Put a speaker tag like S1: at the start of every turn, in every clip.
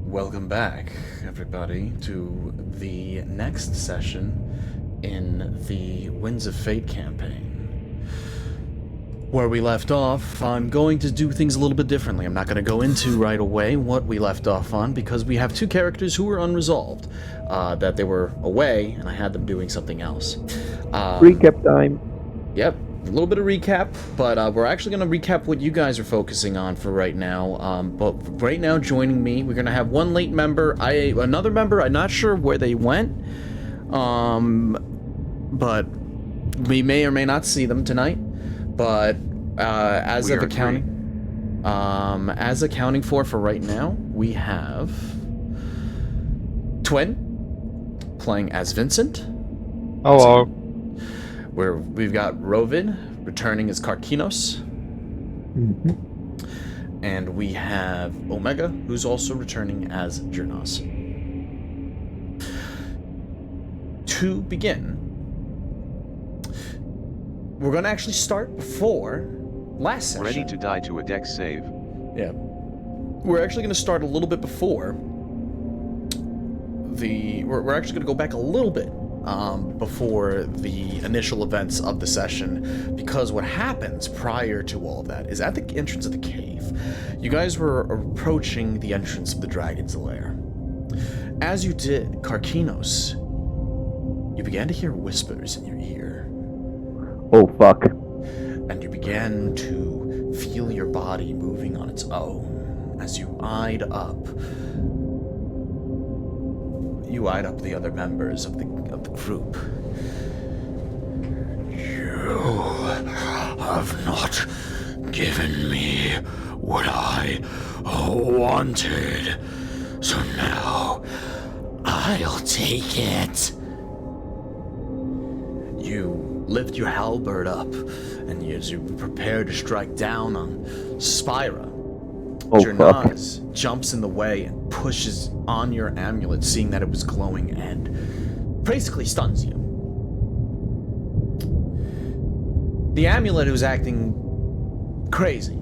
S1: Welcome back, everybody, to the next session in the Winds of Fate campaign. Where we left off, I'm going to do things a little bit differently. I'm not going to go into right away what we left off on, because we have two characters who were unresolved, that they were away, and I had them doing something else.
S2: Recap time.
S1: Yep, a little bit of recap, but we're actually going to recap what you guys are focusing on for right now. But right now, joining me, we're going to have one late member, another member. I'm not sure where they went, but we may or may not see them tonight. But as accounting for right now, we have Twin playing as Vincent.
S2: Hello.
S1: Where we've got Rovid returning as Karkinos. And we have Omega, who's also returning as Jurnos. To begin, we're going to actually start before last session.
S3: Ready to die to a dex save.
S1: Yeah. We're actually going to start a little bit before we're actually going to go back a little bit before the initial events of the session, because what happens prior to all of that is at the entrance of the cave, you guys were approaching the entrance of the Dragon's Lair. As you did, Karkinos, you began to hear whispers in your ear.
S2: Oh, fuck.
S1: And you began to feel your body moving on its own as you eyed up the other members of the group. You have not given me what I wanted, so now I'll take it. You lift your halberd up, and as you prepare to strike down on Spyra, Jernaz jumps in the way and pushes on your amulet, seeing that it was glowing, and basically stuns you. The amulet was acting crazy.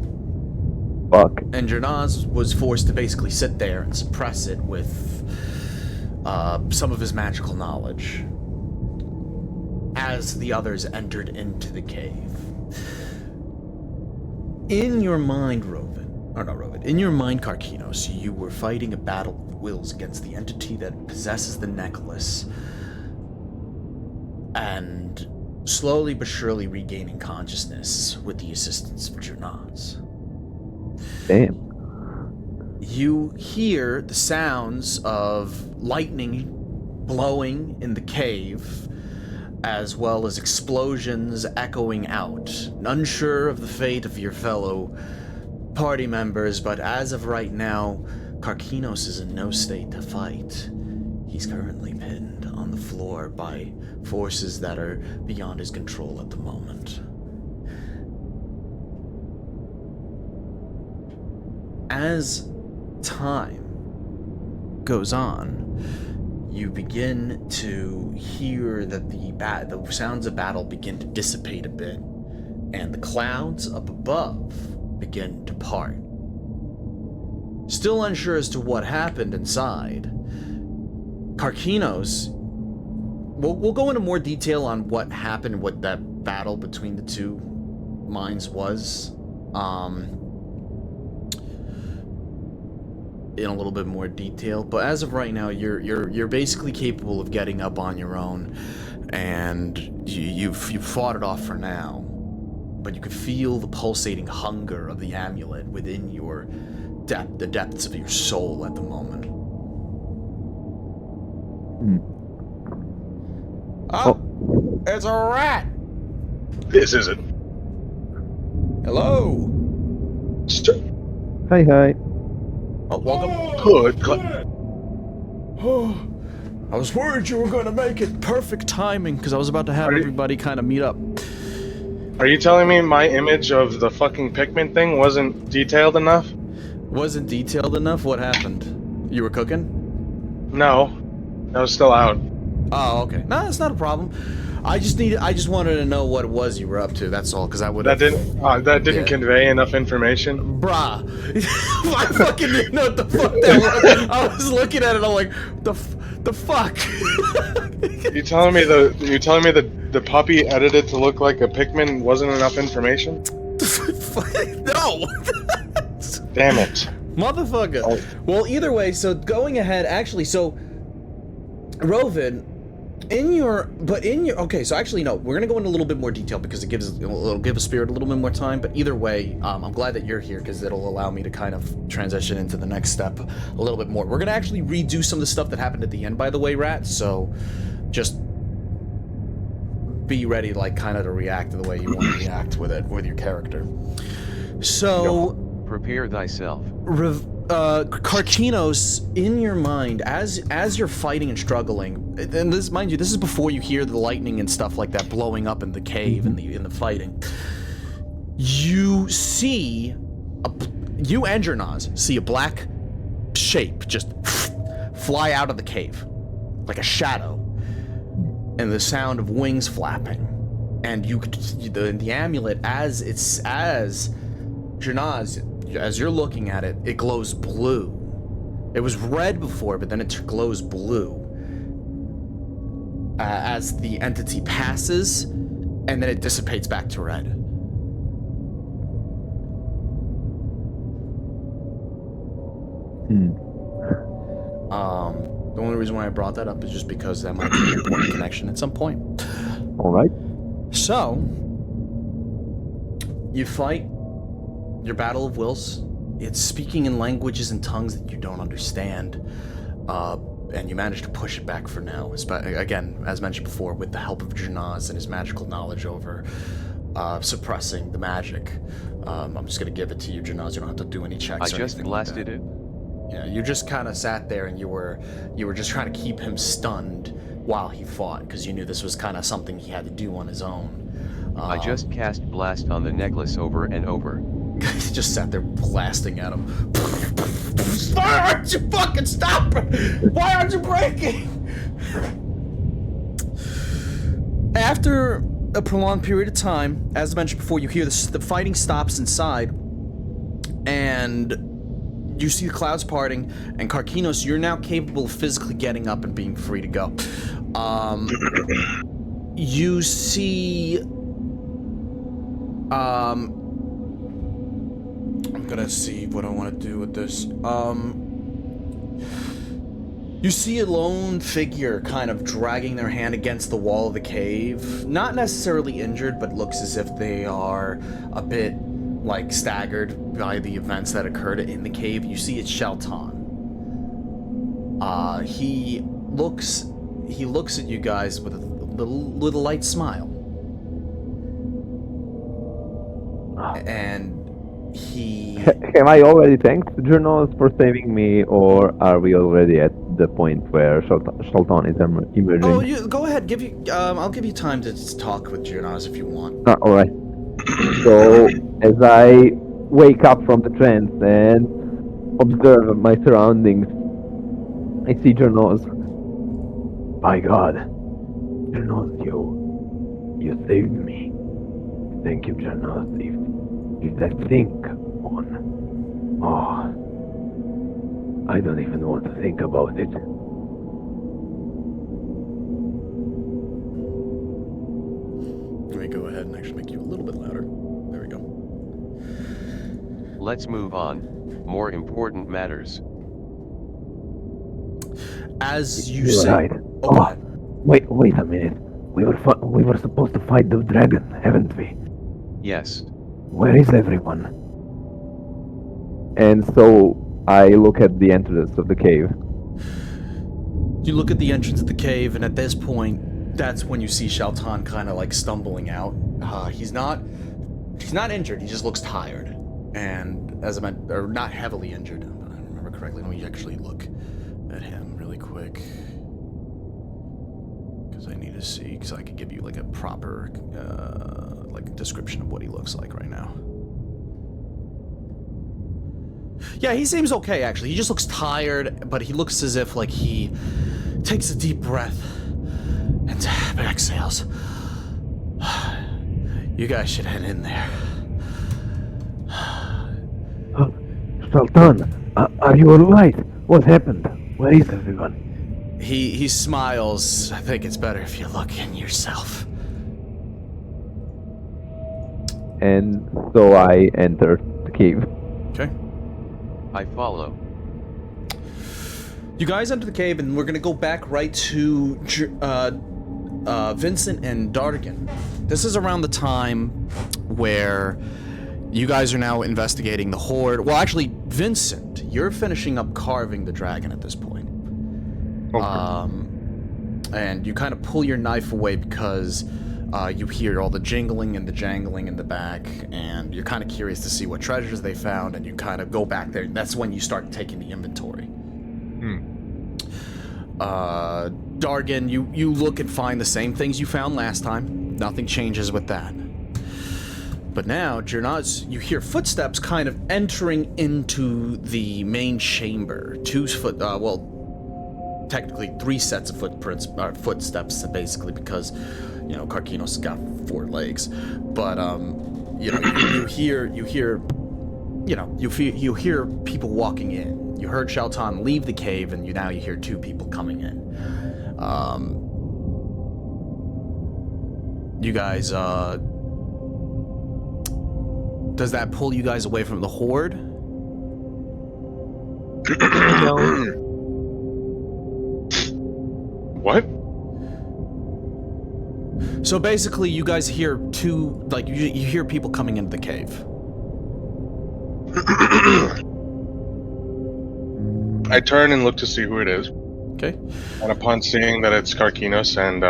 S2: Fuck.
S1: And Jernaz was forced to basically sit there and suppress it with some of his magical knowledge as the others entered into the cave. In your mind, in your mind, Karkinos, you were fighting a battle of wills against the entity that possesses the necklace, and slowly but surely regaining consciousness with the assistance of Jernaz.
S2: Damn.
S1: You hear the sounds of lightning blowing in the cave, as well as explosions echoing out. Unsure of the fate of your fellow party members, but as of right now, Karkinos is in no state to fight. He's currently pinned on the floor by forces that are beyond his control at the moment. As time goes on, you begin to hear that the sounds of battle begin to dissipate a bit, and the clouds up above begin to part. Still unsure as to what happened inside, Karkinos, we'll go into more detail on what happened, what that battle between the two minds was, in a little bit more detail, but as of right now, you're basically capable of getting up on your own, and you've fought it off for now. But you could feel the pulsating hunger of the amulet within your the depths of your soul at the moment. Oh, it's a rat!
S4: This isn't.
S1: Hello!
S2: Hi.
S1: Oh, welcome.
S4: Good.
S1: Oh, I was worried you were going to make it. Perfect timing, because I was about to have everybody kind of meet up.
S4: Are you telling me my image of the fucking Pikmin thing wasn't detailed enough?
S1: Wasn't detailed enough? What happened? You were cooking?
S4: No. I was still out.
S1: Oh, okay. No, that's not a problem. I just wanted to know what it was you were up to. That's all, because I would.
S4: That didn't convey enough information.
S1: Bruh, I fucking didn't know what the fuck that was. I was looking at it. I'm like, the fuck.
S4: You telling me the puppy edited to look like a Pikmin wasn't enough information?
S1: No.
S4: Damn it,
S1: motherfucker. Oh. Well, either way. So going ahead, actually, so Rovid. Okay, so actually no, we're gonna go into a little bit more detail because it'll give Spirit a little bit more time, but either way, I'm glad that you're here because it'll allow me to kind of transition into the next step a little bit more. We're gonna actually redo some of the stuff that happened at the end, by the way, Rat, so just be ready, like, kind of to react to the way you want to react with it, with your character. So...
S3: Prepare thyself.
S1: Karkinos, in your mind, as you're fighting and struggling, and this, mind you, this is before you hear the lightning and stuff like that blowing up in the cave in the fighting. You see, you and Jernaz see a black shape just fly out of the cave, like a shadow, and the sound of wings flapping. and you could the amulet as Janaz, as you're looking at it, it glows blue. It was red before, but then it glows blue as the entity passes, and then it dissipates back to red. The only reason why I brought that up is just because that might be an important connection at some point.
S2: All right.
S1: So, you fight your battle of wills. It's speaking in languages and tongues that you don't understand, and you manage to push it back for now. Again, as mentioned before, with the help of Janaz and his magical knowledge over suppressing the magic. I'm just going to give it to you, Janaz. You don't have to do any checks.
S3: I just blasted it.
S1: Yeah, you just kind of sat there and you were just trying to keep him stunned while he fought, because you knew this was kind of something he had to do on his own.
S3: I just cast blast on the necklace over and over.
S1: He just sat there blasting at him. Why aren't you fucking stopping? Why aren't you breaking? After a prolonged period of time, as mentioned before, you hear the fighting stops inside, and you see the clouds parting, and Karkinos, you're now capable of physically getting up and being free to go. You see... I'm gonna see what I want to do with this. You see a lone figure kind of dragging their hand against the wall of the cave. Not necessarily injured, but looks as if they are a bit, like, staggered by the events that occurred in the cave. You see it's Shelton. He looks at you guys with a light smile. And he...
S2: Have I already thanked Journals for saving me, or are we already at the point where Shelton is emerging?
S1: Oh, go ahead. I'll give you time to talk with Journals if you want.
S2: Alright. So, as I wake up from the trance and observe my surroundings, I see Journals. By God, Journals, you saved me. Thank you, Journals. If that thing on... Oh, I don't even want to think about it.
S1: Let me go ahead and actually make you a little bit louder. There we go.
S3: Let's move on. More important matters.
S1: As you
S2: You're
S1: say...
S2: right.
S1: Oh, go ahead.
S2: Wait a minute. We were supposed to fight the dragon, haven't we?
S3: Yes.
S2: Where is everyone? And so I look at the entrance of the cave.
S1: You look at the entrance of the cave, and at this point, that's when you see Shelton kind of like stumbling out. He's not injured. He just looks tired, and as I meant, or not heavily injured. If I remember correctly. Let me actually look at him really quick, because I need to see, because I could give you like a proper like description of what he looks like right now. Yeah, he seems okay, actually. He just looks tired, but he looks as if, like, he takes a deep breath and exhales. You guys should head in there.
S2: Sultan, are you alright? What happened? Where is everyone?
S1: He smiles. I think it's better if you look in yourself.
S2: And so I enter the cave.
S1: Okay.
S3: I follow.
S1: You guys enter the cave, and we're gonna go back right to Vincent and Dardigan. This is around the time where you guys are now investigating the horde. Well, actually, Vincent, you're finishing up carving the dragon at this point.
S4: Okay.
S1: And you kind of pull your knife away because you hear all the jingling and the jangling in the back, and you're kind of curious to see what treasures they found, and you kind of go back there. That's when you start taking the inventory. Dargan, you look and find the same things you found last time. Nothing changes with that. But now, Jernaz, you hear footsteps kind of entering into the main chamber. Technically 3 sets of footsteps, basically, because you know, Karkinos got 4 legs. But you know, you hear people walking in. You heard Shaltan leave the cave, and now you hear 2 people coming in. You guys, does that pull you guys away from the horde?
S2: No.
S4: What?
S1: So basically, you guys hear 2, like, you hear people coming into the cave.
S4: I turn and look to see who it is.
S1: Okay.
S4: And upon seeing that it's Karkinos and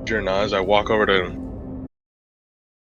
S4: Jernaz, I walk over to